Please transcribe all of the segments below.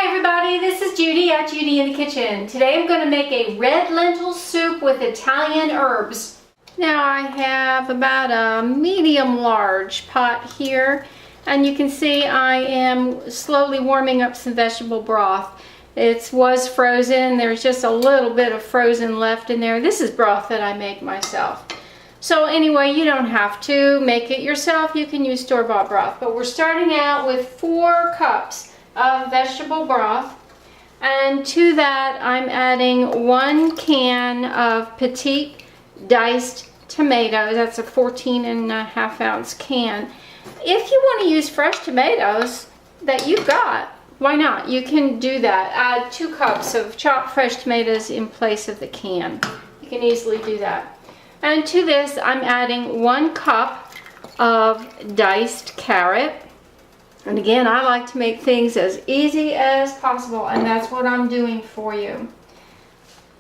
Hi everybody, this is Judy at Judy in the Kitchen. Today I'm going to make a red lentil soup with Italian herbs. Now I have about a medium large pot here, and you can see I am slowly warming up some vegetable broth. It was frozen, there's just a little bit of frozen left in there. This is broth that I make myself. So anyway, you don't have to make it yourself, you can use store-bought broth. But we're starting out with 4 cups of vegetable broth, and to that I'm adding 1 can of petite diced tomatoes. That's a 14.5 ounce can. If you want to use fresh tomatoes that you've got, why not? You can do that. Add 2 cups of chopped fresh tomatoes in place of the can. You can easily do that. And to this I'm adding 1 cup of diced carrot. And again, I like to make things as easy as possible, and that's what I'm doing for you.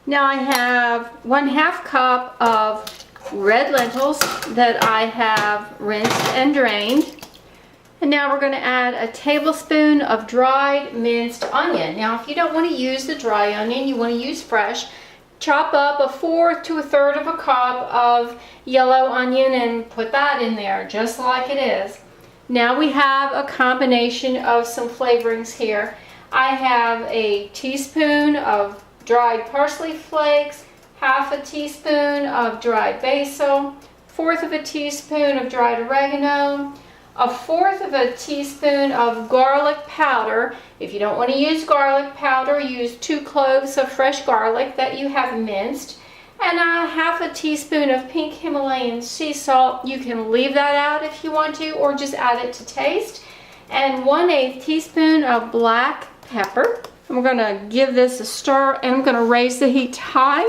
Now I have 1/2 cup of red lentils that I have rinsed and drained. And now we're going to add a tablespoon of dried minced onion. Now if you don't want to use the dry onion, you want to use fresh, chop up 1/4 to 1/3 of a cup of yellow onion and put that in there just like it is. Now we have a combination of some flavorings here. I have a teaspoon of dried parsley flakes, 1/2 teaspoon of dried basil, 1/4 teaspoon of dried oregano, 1/4 teaspoon of garlic powder. If you don't want to use garlic powder, use 2 cloves of fresh garlic that you have minced, and 1/2 teaspoon of pink Himalayan sea salt. You can leave that out if you want to, or just add it to taste. And 1/8 teaspoon of black pepper. I'm going to give this a stir, and I'm going to raise the heat high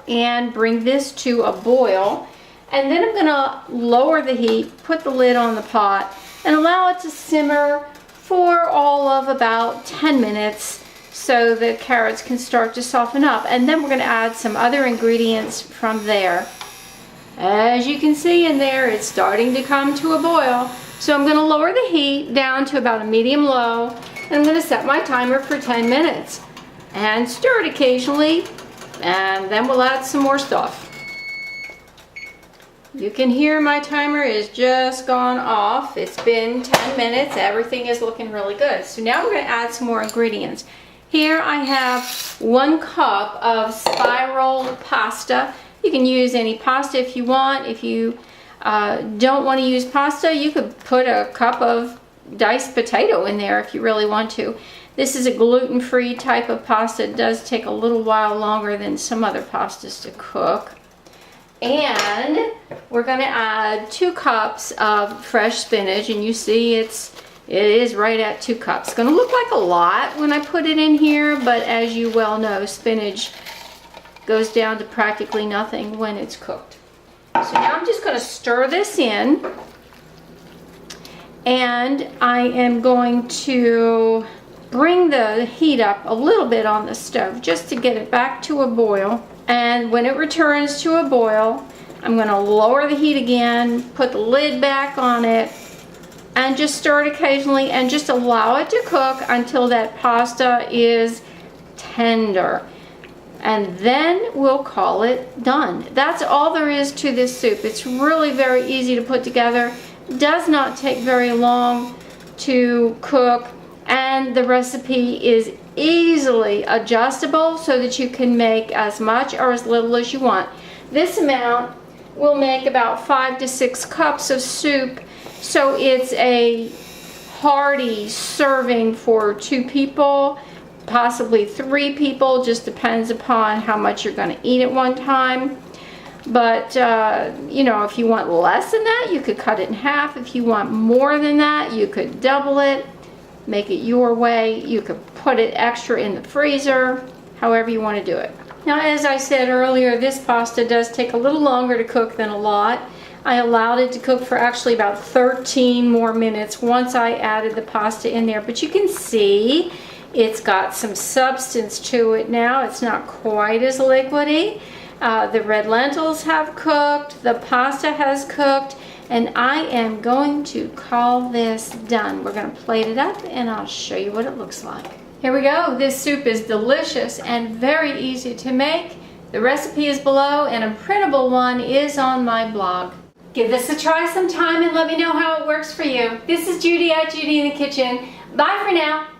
and bring this to a boil. And then I'm going to lower the heat, put the lid on the pot, and allow it to simmer for all of about 10 minutes. So the carrots can start to soften up, and then we're going to add some other ingredients from there. As you can see in there, it's starting to come to a boil, so I'm going to lower the heat down to about a medium low, and I'm going to set my timer for 10 minutes and stir it occasionally, and then we'll add some more stuff. You can hear my timer is just gone off. It's been 10 minutes. Everything is looking really good. So now we're going to add some more ingredients. Here I have 1 cup of spiral pasta. You can use any pasta if you want. If you don't want to use pasta, you could put a cup of diced potato in there if you really want to. This is a gluten-free type of pasta. It does take a little while longer than some other pastas to cook. And we're going to add 2 cups of fresh spinach, and you see it is right at 2 cups. It's going to look like a lot when I put it in here, but as you well know, spinach goes down to practically nothing when it's cooked. So now I'm just going to stir this in, and I am going to bring the heat up a little bit on the stove just to get it back to a boil. And when it returns to a boil, I'm going to lower the heat again, put the lid back on it, and just stir it occasionally and just allow it to cook until that pasta is tender. And then we'll call it done. That's all there is to this soup. It's really very easy to put together. Does not take very long to cook, and the recipe is easily adjustable so that you can make as much or as little as you want. This amount will make about 5 to 6 cups of soup. So it's a hearty serving for 2 people, possibly 3 people, just depends upon how much you're going to eat at one time. But you know, if you want less than that, you could cut it in half. If you want more than that, you could double it, make it your way. You could put it extra in the freezer, however you want to do it. Now, as I said earlier, this pasta does take a little longer to cook than a lot. I allowed it to cook for actually about 13 more minutes once I added the pasta in there. But you can see it's got some substance to it now. It's not quite as liquidy. The red lentils have cooked, the pasta has cooked, And I am going to call this done. We're going to plate it up and I'll show you what it looks like. Here we go. This soup is delicious and very easy to make. The recipe is below and a printable one is on my blog. Give this a try sometime and let me know how it works for you. This is Judi at Judi in the Kitchen. Bye for now.